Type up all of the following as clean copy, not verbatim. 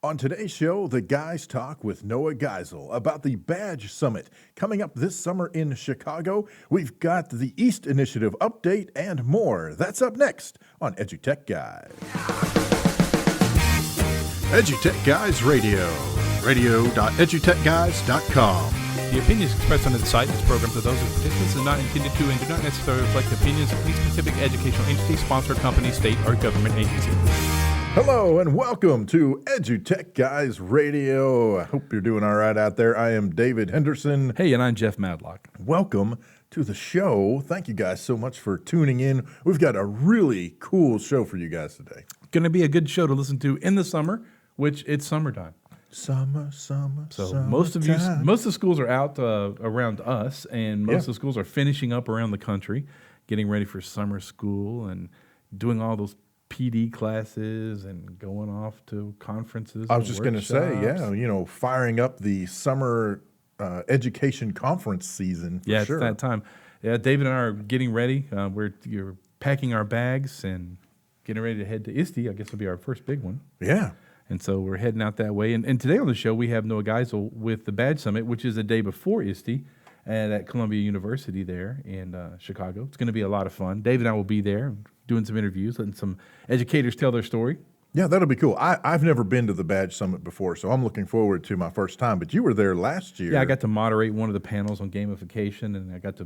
On today's show, the guys talk with Noah Geisel about the Badge Summit coming up this summer in Chicago. We've got the East Initiative update and more. That's up next on EduTechGuys. EduTechGuys Radio, radio.edutechguys.com. The opinions expressed on the site and this program are those of participants and not intended to and do not necessarily reflect the opinions of any specific educational entity, sponsor, company, state, or government agency. Hello and welcome to EduTechGuys Radio. I hope you're doing all right out there. I am David Henderson. Hey, and I'm Jeff Madlock. Welcome to the show. Thank you guys so much for tuning in. We've got a really cool show for you guys today. Going to be a good show to listen to in the summer, which it's summertime. So most of the schools are out around us, and most of the schools are finishing up around the country, getting ready for summer school and doing all those PD classes and going off to conferences. I was just going to say, firing up the summer education conference season. It's sure. that time. Yeah, David and I are getting ready. We're packing our bags and getting ready to head to ISTE. I guess it'll be our first big one. Yeah. And so we're heading out that way. And today on the show, we have Noah Geisel with the Badge Summit, which is a day before ISTE and at Columbia University there in Chicago. It's going to be a lot of fun. David and I will be there doing some interviews, letting some educators tell their story. Yeah, that'll be cool. I've never been to the Badge Summit before, so I'm looking forward to my first time. But you were there last year. Yeah, I got to moderate one of the panels on gamification, and I got to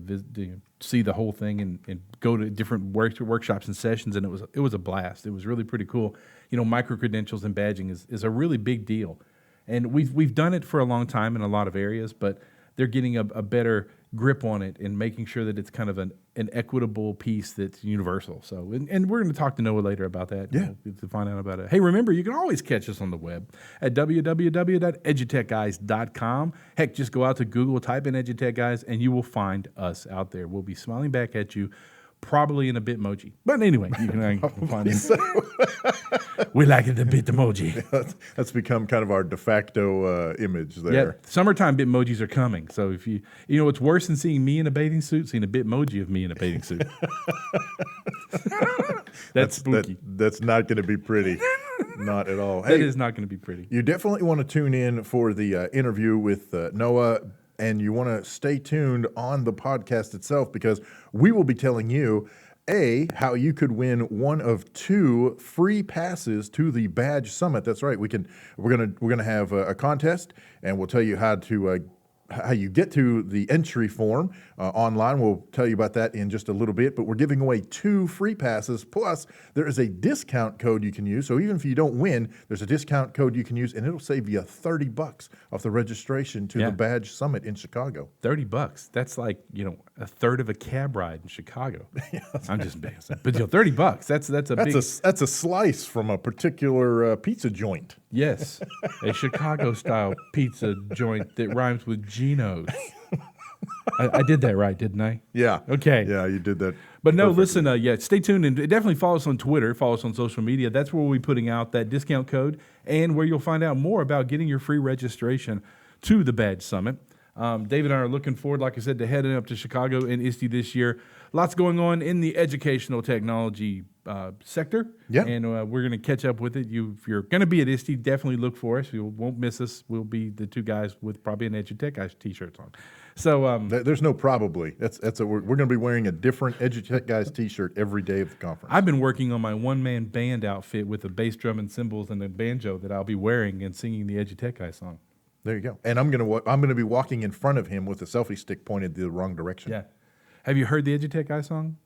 see the whole thing and go to different workshops and sessions, and it was a blast. It was really pretty cool. You know, micro-credentials and badging is a really big deal. And we've done it for a long time in a lot of areas, but they're getting a better grip on it and making sure that it's kind of an equitable piece that's universal. So, and we're going to talk to Noah later about that. Yeah. To find out about it. Hey, remember, you can always catch us on the web at www.edutechguys.com. Heck, just go out to Google, type in EduTechGuys, and you will find us out there. We'll be smiling back at you, probably in a Bitmoji. But anyway, you can find it. We like it, the Bitmoji. That's become kind of our de facto image there. Yeah, summertime Bitmojis are coming. So if you know what's worse than seeing me in a bathing suit? Seeing a Bitmoji of me in a bathing suit. That's spooky. That's not going to be pretty. Not at all. That is not going to be pretty. You definitely want to tune in for the interview with Noah, and you want to stay tuned on the podcast itself because we will be telling you how you could win one of 2 free passes to the Badge Summit. That's right. We're gonna have a contest, and we'll tell you how you get to the entry form online. We'll tell you about that in just a little bit, but we're giving away 2 free passes. Plus, there is a discount code you can use. So even if you don't win, there's a discount code you can use, and it'll save you $30 off the registration to the Badge Summit in Chicago. $30. That's like, a third of a cab ride in Chicago. I'm just embarrassing. But $30. That's a slice from a particular pizza joint. Yes, a Chicago-style pizza joint that rhymes with Geno's. I did that right, didn't I? Yeah. Okay. Yeah, you did that. But no, listen, stay tuned and definitely follow us on Twitter, follow us on social media. That's where we'll be putting out that discount code and where you'll find out more about getting your free registration to the Badge Summit. David and I are looking forward, like I said, to heading up to Chicago and ISTE this year. Lots going on in the educational technology sector, and we're going to catch up with it. If you're going to be at ISTE, definitely look for us. You won't miss us. We'll be the 2 guys with probably an EduTechGuys t-shirts on. So there's no probably. We're going to be wearing a different EduTechGuys t-shirt every day of the conference. I've been working on my one-man band outfit with a bass drum and cymbals and a banjo that I'll be wearing and singing the EduTechGuys song. There you go. And I'm going to be walking in front of him with a selfie stick pointed the wrong direction. Yeah. Have you heard the EduTechGuys song?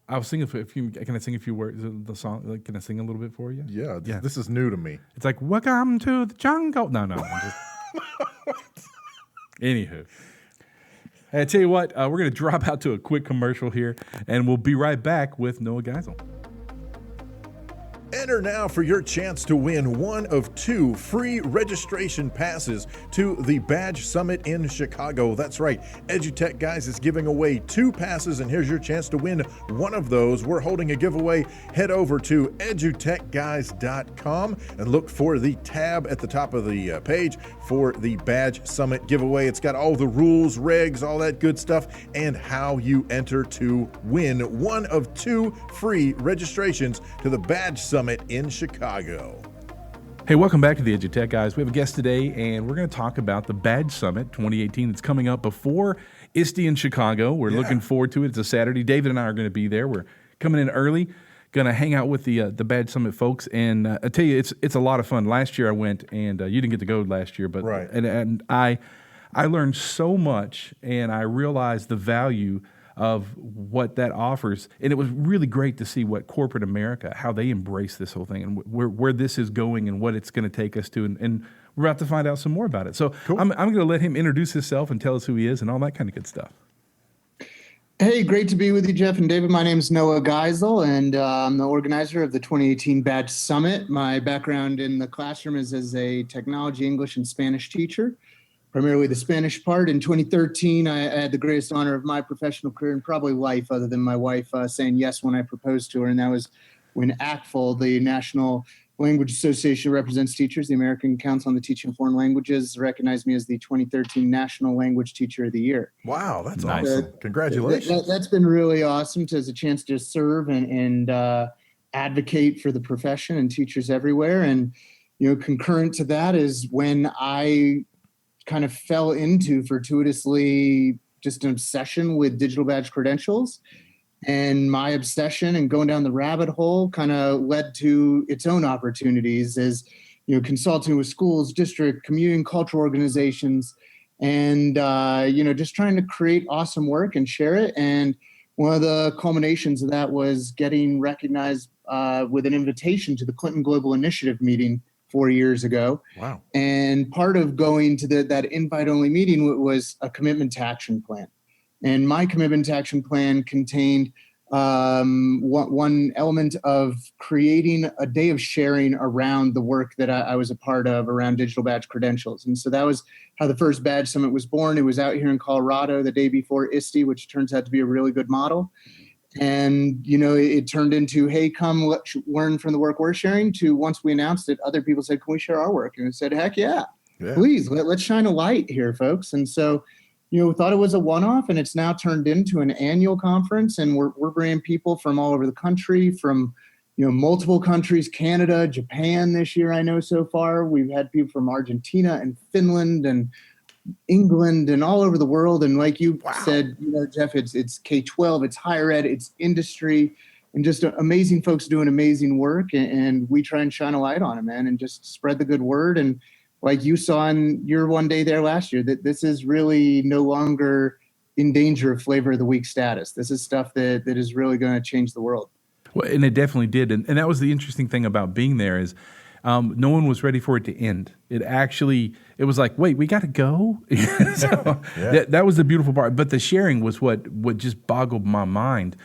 I'll sing a few. Can I sing a few words of the song? Like, can I sing a little bit for you? Yeah. This is new to me. It's like, welcome to the jungle. No. Anywho. I tell you what, we're going to drop out to a quick commercial here, and we'll be right back with Noah Geisel. Enter now for your chance to win one of 2 free registration passes to the Badge Summit in Chicago. That's right. EduTechGuys is giving away 2 passes, and here's your chance to win one of those. We're holding a giveaway. Head over to edutechguys.com and look for the tab at the top of the page for the Badge Summit giveaway. It's got all the rules, regs, all that good stuff, and how you enter to win one of 2 free registrations to the Badge Summit in Chicago. Hey, welcome back to the EduTech Guys. We have a guest today, and we're going to talk about the Badge Summit 2018 that's coming up before ISTE in Chicago. We're looking forward to it. It's a Saturday. David and I are going to be there. We're coming in early, going to hang out with the Badge Summit folks, and I tell you, it's a lot of fun. Last year I went, and you didn't get to go last year, but and I learned so much, and I realized the value of what that offers. And it was really great to see what corporate America, how they embrace this whole thing and where this is going and what it's going to take us to. And we're about to find out some more about it. So cool. I'm going to let him introduce himself and tell us who he is and all that kind of good stuff. Hey, great to be with you, Jeff and David. My name is Noah Geisel, and I'm the organizer of the 2018 Badge Summit. My background in the classroom is as a technology, English, and Spanish teacher. Primarily the Spanish part. In 2013, I had the greatest honor of my professional career and probably life, other than my wife saying yes when I proposed to her. And that was when ACFL, the National Language Association represents teachers, the American Council on the Teaching of Foreign Languages, recognized me as the 2013 National Language Teacher of the Year. Wow, that's awesome. Congratulations. That's been really awesome as a chance to serve and advocate for the profession and teachers everywhere. And, concurrent to that is when I kind of fell into fortuitously just an obsession with digital badge credentials, and my obsession and going down the rabbit hole kind of led to its own opportunities as consulting with schools, district, community and cultural organizations, and just trying to create awesome work and share it. And one of the culminations of that was getting recognized with an invitation to the Clinton Global Initiative meeting 4 years ago. Wow. And part of going to that invite-only meeting was a commitment to action plan. And my commitment to action plan contained one element of creating a day of sharing around the work that I was a part of around digital badge credentials. And so that was how the first Badge Summit was born. It was out here in Colorado the day before ISTE, which turns out to be a really good model. And, it turned into, hey, come learn from the work we're sharing, to once we announced it, other people said, can we share our work? And we said, heck yeah. Please, let's shine a light here, folks. And so, we thought it was a one-off, and it's now turned into an annual conference. And we're bringing people from all over the country, from, multiple countries, Canada, Japan this year, I know so far. We've had people from Argentina and Finland and England and all over the world. And like you said, Jeff, it's K-12, it's higher ed, it's industry, and just amazing folks doing amazing work. And we try and shine a light on it, man, and just spread the good word. And like you saw in your one day there last year, that this is really no longer in danger of flavor of the week status. This is stuff that is really going to change the world. Well, and it definitely did. And that was the interesting thing about being there is no one was ready for it to end. It was like, wait, we got to go? That was the beautiful part. But the sharing was what just boggled my mind.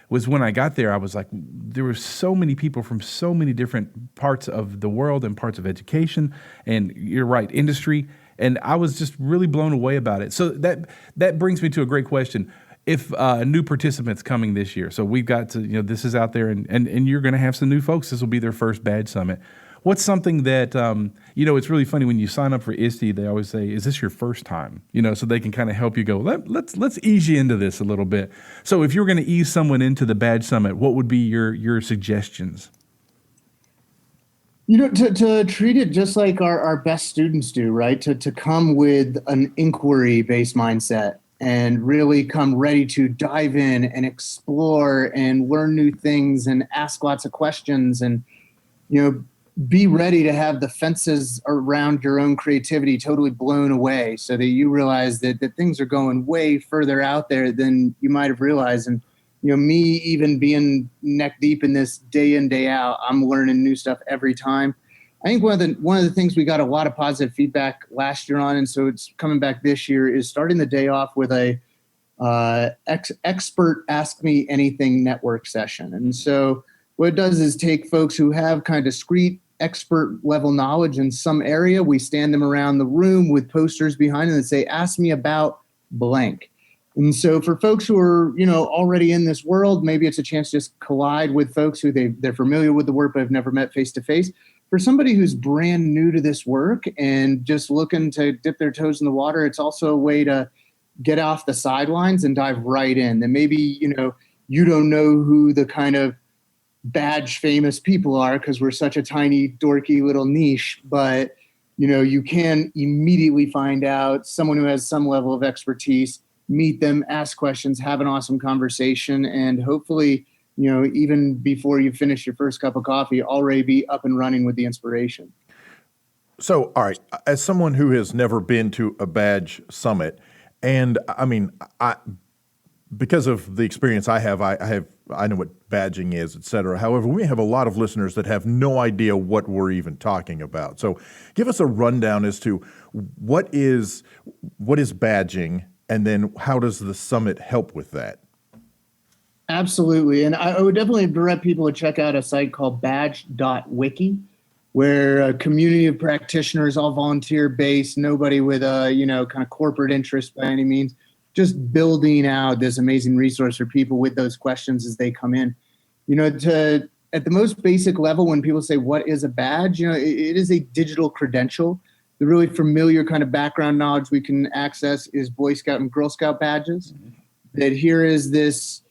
Was when I got there, I was like, there were so many people from so many different parts of the world and parts of education, and you're right, industry, and I was just really blown away about it. So that brings me to a great question. If new participants coming this year, so we've got to, this is out there, and you're going to have some new folks. This will be their first Badge Summit. What's something that, it's really funny when you sign up for ISTE, they always say, is this your first time? So they can kind of help you go, let's ease you into this a little bit. So if you were going to ease someone into the Badge Summit, what would be your suggestions? To treat it just like our best students do, right? To come with an inquiry-based mindset and really come ready to dive in and explore and learn new things and ask lots of questions and, be ready to have the fences around your own creativity totally blown away so that you realize that things are going way further out there than you might have realized. And, me even being neck deep in this day in, day out, I'm learning new stuff every time. I think one of the things we got a lot of positive feedback last year on, and so it's coming back this year, is starting the day off with a expert Ask Me Anything network session. And so what it does is take folks who have kind of discrete expert level knowledge in some area. We stand them around the room with posters behind them that say, ask me about blank. And so for folks who are, already in this world, maybe it's a chance to just collide with folks who they're familiar with the work but have never met face to face. For somebody who's brand new to this work and just looking to dip their toes in the water, it's also a way to get off the sidelines and dive right in. And maybe, you don't know who the kind of badge famous people are, because we're such a tiny, dorky little niche. But, you can immediately find out someone who has some level of expertise, meet them, ask questions, have an awesome conversation, and hopefully, even before you finish your first cup of coffee, already be up and running with the inspiration. So, all right, as someone who has never been to a badge summit, and I mean, because of the experience I have, I know what badging is, et cetera. However, we have a lot of listeners that have no idea what we're even talking about. So give us a rundown as to what is badging, and then how does the summit help with that? Absolutely. And I would definitely direct people to check out a site called badge.wiki, where a community of practitioners, all volunteer based, nobody with a, kind of corporate interest by any means, just building out this amazing resource for people with those questions as they come in. At the most basic level, when people say, what is a badge? It is a digital credential. The really familiar kind of background knowledge we can access is Boy Scout and Girl Scout badges. Mm-hmm. That here is this,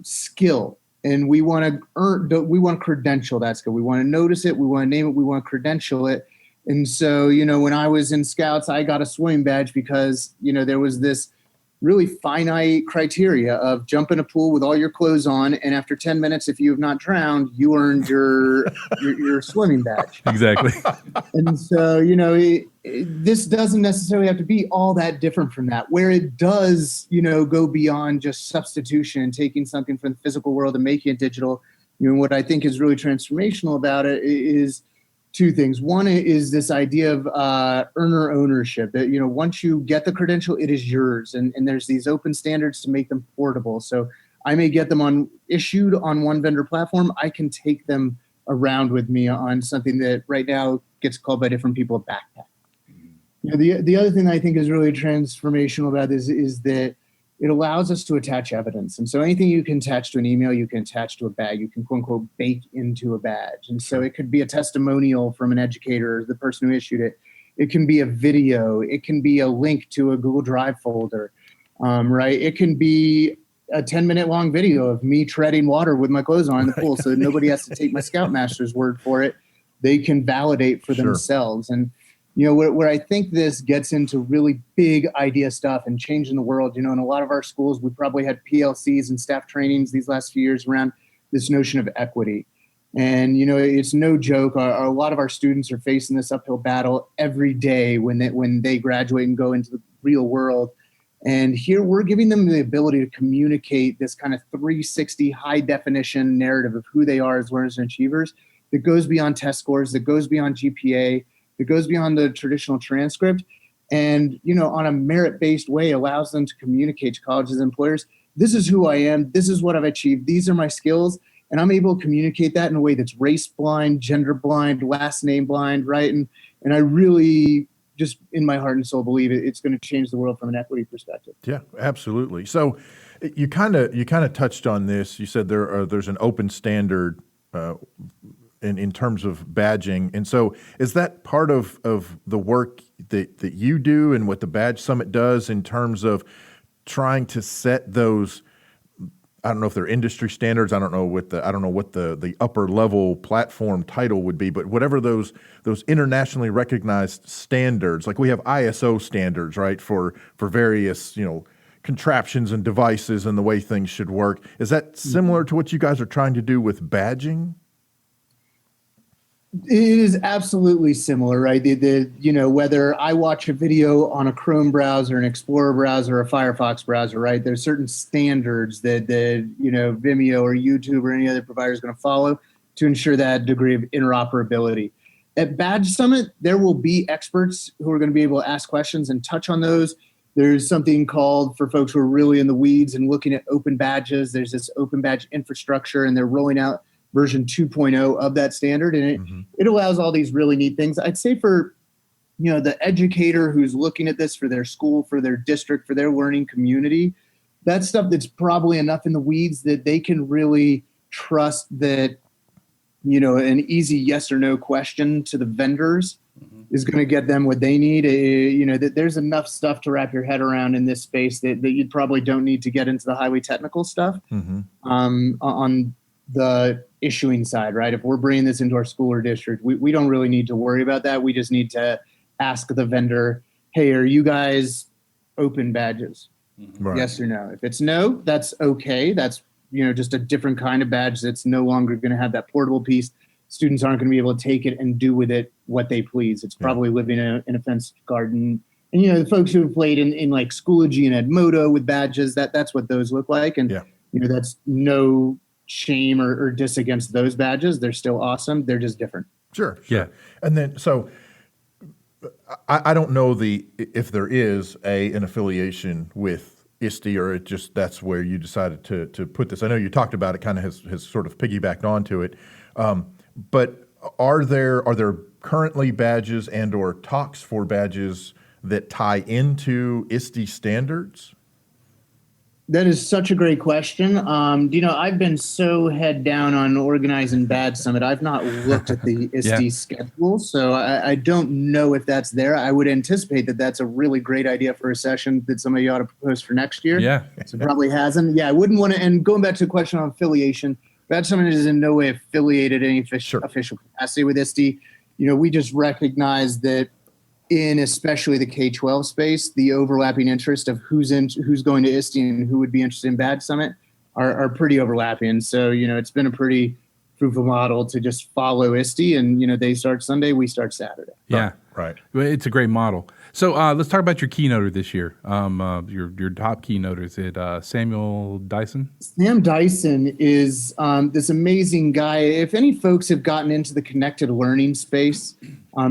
skill, and we want to credential that skill. We want to notice it. We want to name it. We want to credential it. And so, when I was in Scouts, I got a swimming badge because, there was this really finite criteria of jump in a pool with all your clothes on, and after 10 minutes, if you have not drowned, you earned your swimming badge. Exactly. And so, this doesn't necessarily have to be all that different from that. Where it does, go beyond just substitution and taking something from the physical world and making it digital, what I think is really transformational about it is two things. One is this idea of earner ownership, that, once you get the credential, it is yours. And there's these open standards to make them portable. So I may get them issued on one vendor platform. I can take them around with me on something that right now gets called by different people a backpack. The other thing I think is really transformational about this is that it allows us to attach evidence. And so anything you can attach to an email, you can attach to a bag, you can quote unquote bake into a badge. And so it could be a testimonial from an educator, the person who issued it. It can be a video. It can be a link to a Google Drive folder, right? It can be a 10-minute long video of me treading water with my clothes on in the pool, so that nobody has to take my Scoutmaster's word for it. They can validate for themselves. And where I think this gets into really big idea stuff and changing the world, in a lot of our schools, we probably had PLCs and staff trainings these last few years around this notion of equity. And, it's no joke. A lot of our students are facing this uphill battle every day when they graduate and go into the real world. And here we're giving them the ability to communicate this kind of 360 high definition narrative of who they are as learners and achievers that goes beyond test scores, that goes beyond GPA, that goes beyond the traditional transcript, and, on a merit-based way allows them to communicate to colleges and employers, this is who I am, this is what I've achieved, these are my skills, and I'm able to communicate that in a way that's race blind, gender blind, last name blind, right? And I really just in my heart and soul believe it's going to change the world from an equity perspective. Yeah, absolutely. So you kind of touched on this. You said there's an open standard in terms of badging. And so is that part of the work that you do and what the Badge Summit does in terms of trying to set those, I don't know if they're industry standards, I don't know what the upper level platform title would be, but whatever those internationally recognized standards, like we have ISO standards, right, for various, contraptions and devices and the way things should work. Is that similar to what you guys are trying to do with badging? It is absolutely similar, right? Whether I watch a video on a Chrome browser, an Explorer browser, a Firefox browser, right? There's certain standards that Vimeo or YouTube or any other provider is going to follow to ensure that degree of interoperability. At Badge Summit, there will be experts who are going to be able to ask questions and touch on those. There's something called, for folks who are really in the weeds and looking at open badges, there's this open badge infrastructure, and they're rolling out version 2.0 of that standard. And it allows all these really neat things. I'd say for, the educator who's looking at this for their school, for their district, for their learning community, that's stuff that's probably enough in the weeds that they can really trust that, an easy yes or no question to the vendors is going to get them what they need. That there's enough stuff to wrap your head around in this space that you probably don't need to get into the highly technical stuff. On the issuing side, right? If we're bringing this into our school or district, we don't really need to worry about that. We just need to ask the vendor, hey, are you guys open badges? Right. Yes or no? If it's no, that's okay. That's, just a different kind of badge that's no longer going to have that portable piece. Students aren't going to be able to take it and do with it what they please. It's probably living in a fenced garden. And, the folks who have played in like Schoology and Edmodo with badges, that's what those look like. And, that's no shame or diss against those badges. They're still awesome. They're just different. Sure. Yeah. And then, so I don't know if there is an affiliation with ISTE, or it just that's where you decided to put this. I know you talked about it, kind of has sort of piggybacked onto it, but are there currently badges and or talks for badges that tie into ISTE standards? That is such a great question. I've been so head down on organizing Bad Summit. I've not looked at the ISTE schedule, so I don't know if that's there. I would anticipate that that's a really great idea for a session that somebody ought to propose for next year. Yeah. So probably hasn't. Yeah, I wouldn't want to. And going back to the question on affiliation, Bad Summit is in no way affiliated in any official capacity with ISTE. We just recognize that in especially the K-12 space, the overlapping interest of who's going to ISTE and who would be interested in Bad Summit are pretty overlapping. So, it's been a pretty fruitful model to just follow ISTE, and, they start Sunday, we start Saturday. Yeah. Right. It's a great model. So let's talk about your keynoter this year. Your top keynoter, is it Samuel Dyson? Sam Dyson is this amazing guy. If any folks have gotten into the connected learning space,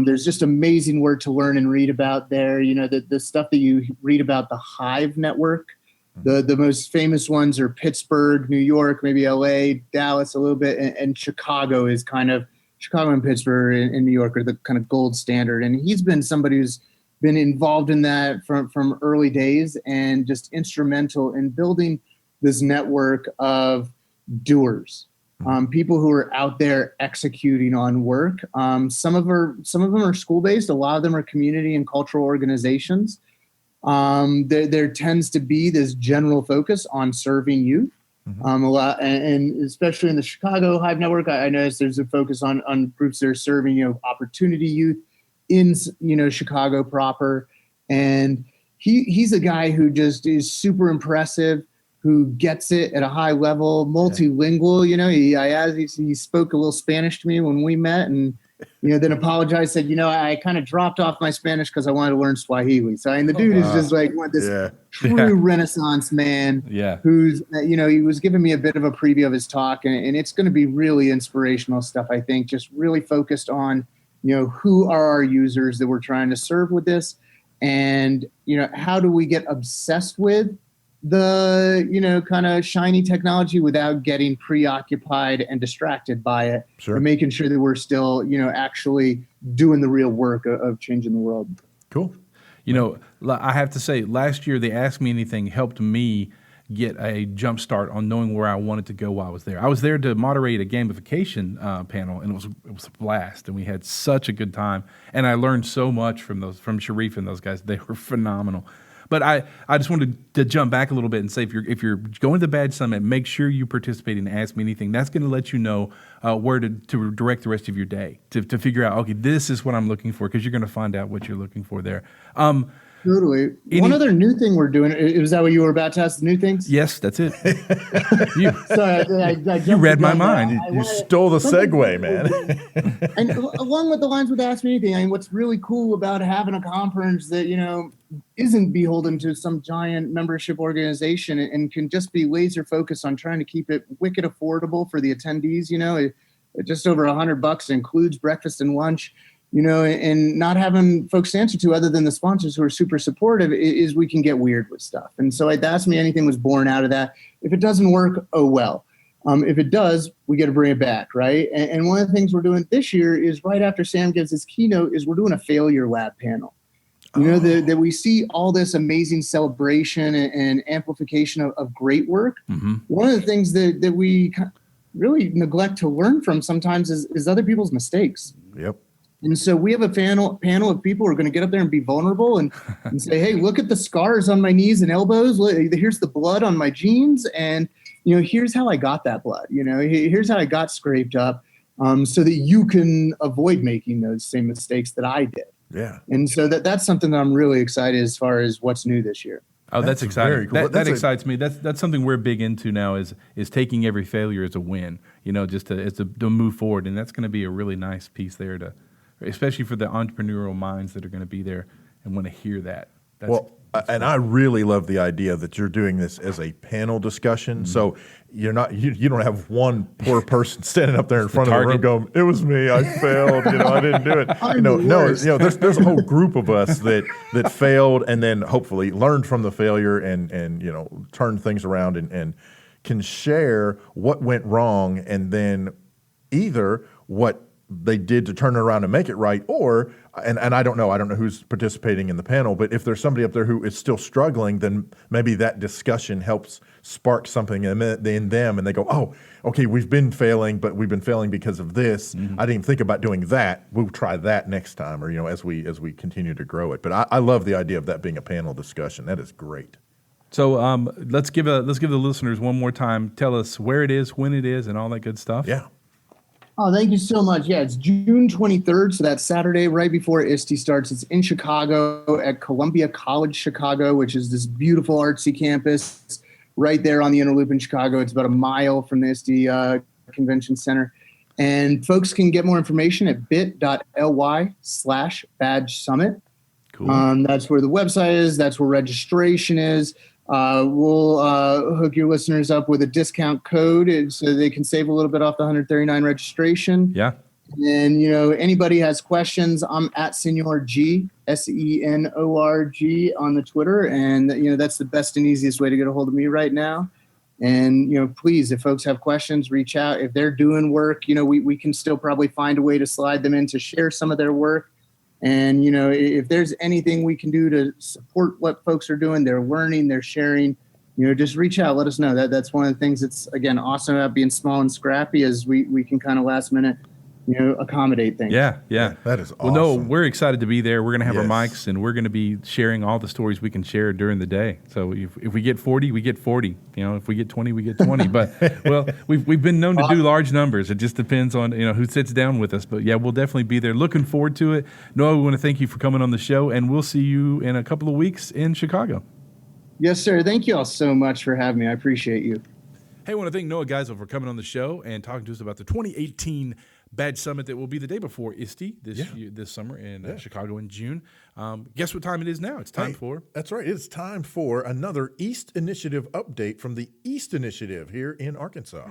there's just amazing work to learn and read about there. The stuff that you read about the Hive network, the most famous ones are Pittsburgh, New York, maybe LA, Dallas a little bit, and Chicago is kind of, Chicago and Pittsburgh in New York are the kind of gold standard. And he's been somebody who's been involved in that from early days and just instrumental in building this network of doers, people who are out there executing on work. Some of them are school-based. A lot of them are community and cultural organizations. There tends to be this general focus on serving youth. A lot, and especially in the Chicago Hive Network, I noticed there's a focus on groups that are serving, opportunity youth in, Chicago proper. And he's a guy who just is super impressive, who gets it at a high level, multilingual. He spoke a little Spanish to me when we met, and then apologized, said, I kind of dropped off my Spanish because I wanted to learn Swahili. So the dude is just like this true Renaissance man. Yeah. Who's he was giving me a bit of a preview of his talk, and it's going to be really inspirational stuff. I think just really focused on who are our users that we're trying to serve with this, and how do we get obsessed with the kind of shiny technology without getting preoccupied and distracted by it. Sure. And making sure that we're still actually doing the real work of changing the world. Cool. I have to say, last year the Ask Me Anything helped me get a jump start on knowing where I wanted to go while I was there. I was there to moderate a gamification panel, and it was a blast, and we had such a good time, and I learned so much from Sharif and those guys. They were phenomenal. But I just wanted to jump back a little bit and say, if you're going to the Badge Summit, make sure you participate in Ask Me Anything. That's going to let you know where to direct the rest of your day, to figure out, okay, this is what I'm looking for, because you're going to find out what you're looking for there. Totally. One other new thing we're doing, is that what you were about to ask, the new things? Yes, that's it. You read my mind. You stole the segue, man. And along with the lines with Ask Me Anything, what's really cool about having a conference that, isn't beholden to some giant membership organization and can just be laser focused on trying to keep it wicked affordable for the attendees, just over $100 includes breakfast and lunch. And not having folks to answer to other than the sponsors who are super supportive is we can get weird with stuff. And so Ask Me Anything was born out of that. If it doesn't work, oh well. If it does, we got to bring it back, right? And one of the things we're doing this year is right after Sam gives his keynote is we're doing a failure lab panel. That we see all this amazing celebration and amplification of great work. Mm-hmm. One of the things that we really neglect to learn from sometimes is other people's mistakes. Yep. And so we have a panel of people who are going to get up there and be vulnerable and say, hey, look at the scars on my knees and elbows. Here's the blood on my jeans. And, here's how I got that blood. Here's how I got scraped up, so that you can avoid making those same mistakes that I did. Yeah. And so that's something that I'm really excited as far as what's new this year. Oh, that's exciting. very cool. That excites me. That's something we're big into now is taking every failure as a win, just to move forward. And that's going to be a really nice piece there especially for the entrepreneurial minds that are going to be there and want to hear that. And I really love the idea that you're doing this as a panel discussion. Mm-hmm. So you don't have one poor person standing up there in front of the room going, "It was me, I failed, I didn't do it." There's a whole group of us that failed and then hopefully learned from the failure and turned things around and can share what went wrong and then either what they did to turn it around and make it right, or and I don't know who's participating in the panel, but if there's somebody up there who is still struggling, then maybe that discussion helps spark something in them, and they go, "Oh, okay, we've been failing, but we've been failing because of this. Mm-hmm. I didn't even think about doing that. We'll try that next time," or as we continue to grow it. But I love the idea of that being a panel discussion. That is great. So let's give the listeners one more time. Tell us where it is, when it is, and all that good stuff. Yeah. Oh, thank you so much. Yeah, it's June 23rd, so that's Saturday, right before ISTE starts. It's in Chicago at Columbia College Chicago, which is this beautiful artsy campus right there on the inner loop in Chicago. It's about a mile from the ISTE Convention Center. And folks can get more information at bit.ly/badge summit. Cool. That's where the website is. That's where registration is. We'll hook your listeners up with a discount code so they can save a little bit off the $139 registration. Yeah. And, anybody has questions, I'm at SenorG, SENORG on the Twitter. And, that's the best and easiest way to get a hold of me right now. And, please, if folks have questions, reach out. If they're doing work, we can still probably find a way to slide them in to share some of their work. And, if there's anything we can do to support what folks are doing, they're learning, they're sharing, just reach out, let us know. That's one of the things that's, again, awesome about being small and scrappy is we can kind of last minute, accommodate things. Yeah. That is awesome. Well, no, we're excited to be there. We're going to have our mics, and we're going to be sharing all the stories we can share during the day. So if we get 40, we get 40. If we get 20, we get 20. But, well, we've been known to do large numbers. It just depends on, who sits down with us. But, yeah, we'll definitely be there. Looking forward to it. Noah, we want to thank you for coming on the show, and we'll see you in a couple of weeks in Chicago. Yes, sir. Thank you all so much for having me. I appreciate you. Hey, I want to thank Noah Geisel for coming on the show and talking to us about the 2018 Badge Summit that will be the day before ISTE this summer in Chicago in June. Guess what time it is now? It's time for... That's right. It's time for another East Initiative update from the East Initiative here in Arkansas.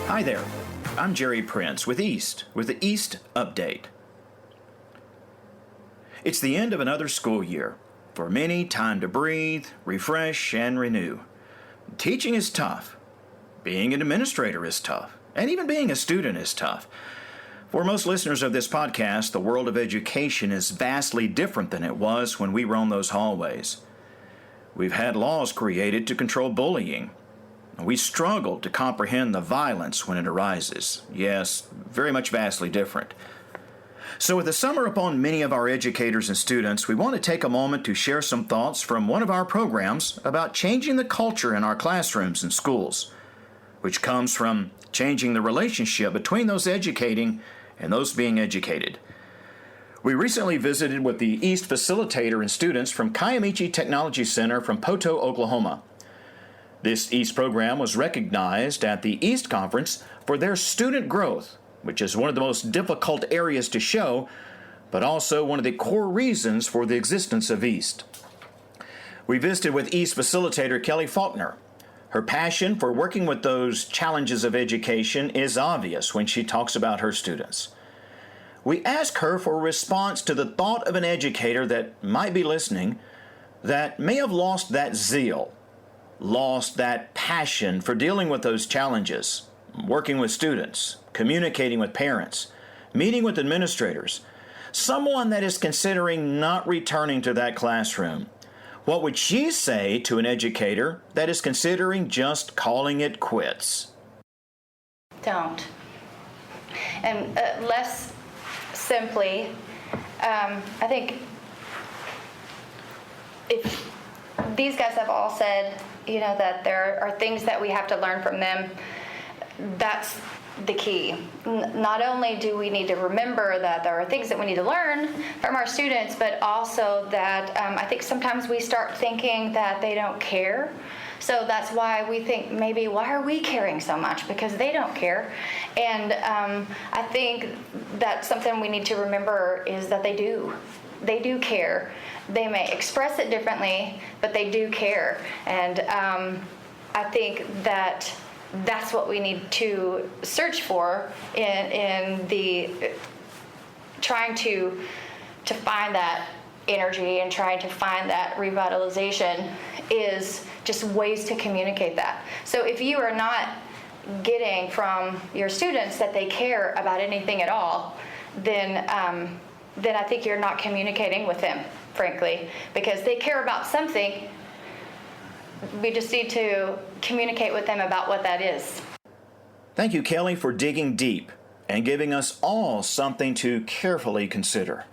Hi there. I'm Jerry Prince with East the East Update. It's the end of another school year. For many, time to breathe, refresh, and renew. Teaching is tough. Being an administrator is tough. And even being a student is tough. For most listeners of this podcast, the world of education is vastly different than it was when we roamed those hallways. We've had laws created to control bullying. We struggle to comprehend the violence when it arises. Yes, very much vastly different. So with the summer upon many of our educators and students, we want to take a moment to share some thoughts from one of our programs about changing the culture in our classrooms and schools, which comes from changing the relationship between those educating and those being educated. We recently visited with the East facilitator and students from Kiamichi Technology Center from Poto, Oklahoma. This East program was recognized at the East Conference for their student growth, which is one of the most difficult areas to show, but also one of the core reasons for the existence of East. We visited with East facilitator Kelly Faulkner. Her passion for working with those challenges of education is obvious when she talks about her students. We asked her for a response to the thought of an educator that might be listening that may have lost that zeal, lost that passion for dealing with those challenges, working with students, communicating with parents, meeting with administrators, someone that is considering not returning to that classroom. What would she say to an educator that is considering just calling it quits? Don't. And less simply, I think if these guys have all said, that there are things that we have to learn from them, that's the key. Not only do we need to remember that there are things that we need to learn from our students, but also that I think sometimes we start thinking that they don't care. So that's why we think maybe, why are we caring so much? Because they don't care. And I think that something we need to remember is that they do. They do care. They may express it differently, but they do care. And I think that that's what we need to search for in the trying to find that energy and trying to find that revitalization is just ways to communicate that. So if you are not getting from your students that they care about anything at all, then I think you're not communicating with them, frankly, because they care about something. We just need to communicate with them about what that is. Thank you, Kelly, for digging deep and giving us all something to carefully consider.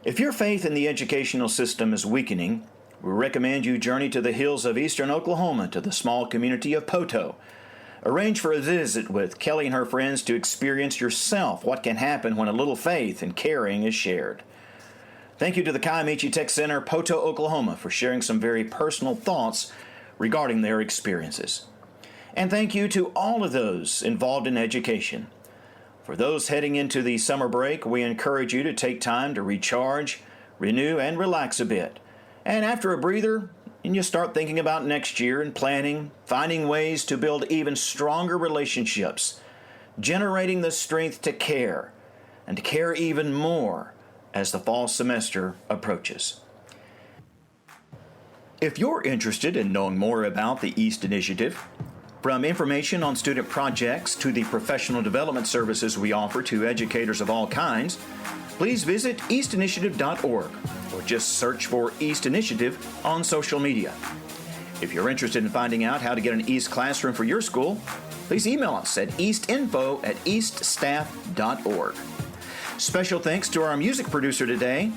If your faith in the educational system is weakening, we recommend you journey to the hills of eastern Oklahoma to the small community of Poto. Arrange for a visit with Kelly and her friends to experience yourself what can happen when a little faith and caring is shared. Thank you to the Kiamichi Tech Center, Poto, Oklahoma, for sharing some very personal thoughts regarding their experiences. And thank you to all of those involved in education. For those heading into the summer break, we encourage you to take time to recharge, renew, and relax a bit. And after a breather, you start thinking about next year and planning, finding ways to build even stronger relationships, generating the strength to care, and to care even more as the fall semester approaches. If you're interested in knowing more about the EAST Initiative, from information on student projects to the professional development services we offer to educators of all kinds, please visit eastinitiative.org or just search for EAST Initiative on social media. If you're interested in finding out how to get an EAST classroom for your school, please email us at eastinfo@eaststaff.org. Special thanks to our music producer today.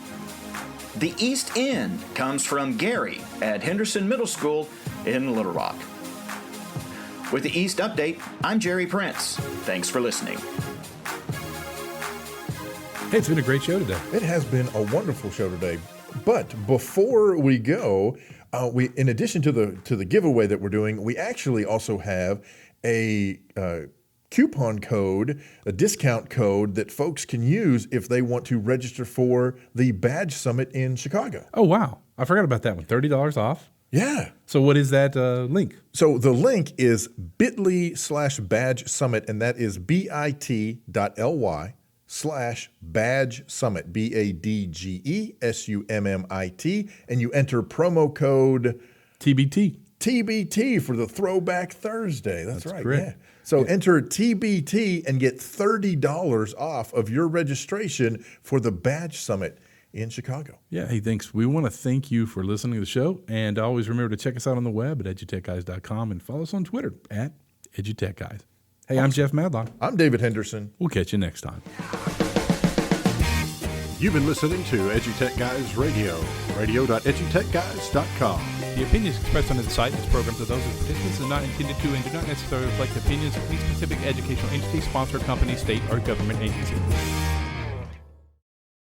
The East End comes from Gary at Henderson Middle School in Little Rock. With the East Update, I'm Jerry Prince. Thanks for listening. Hey, it's been a great show today. It has been a wonderful show today. But before we go, we in addition to the giveaway that we're doing, we actually also have a coupon code, a discount code that folks can use if they want to register for the Badge Summit in Chicago. Oh, wow. I forgot about that one. $30 off. Yeah. So what is that link? So the link is bit.ly/Badge Summit, and that is bit.ly/Badge Summit, BADGESUMMIT, and you enter promo code TBT for the Throwback Thursday. That's right. correct. Yeah. So enter TBT and get $30 off of your registration for the Badge Summit in Chicago. Yeah, hey, thanks. We want to thank you for listening to the show. And always remember to check us out on the web at edutechguys.com and follow us on Twitter at EduTechGuys. Hey, I'm Jeff Madlock. I'm David Henderson. We'll catch you next time. You've been listening to EduTech Guys Radio, radio.edutechguys.com. The opinions expressed on this site and its programs are those of participants and not intended to and do not necessarily reflect the opinions of any specific educational entity, sponsor, company, state, or government agency.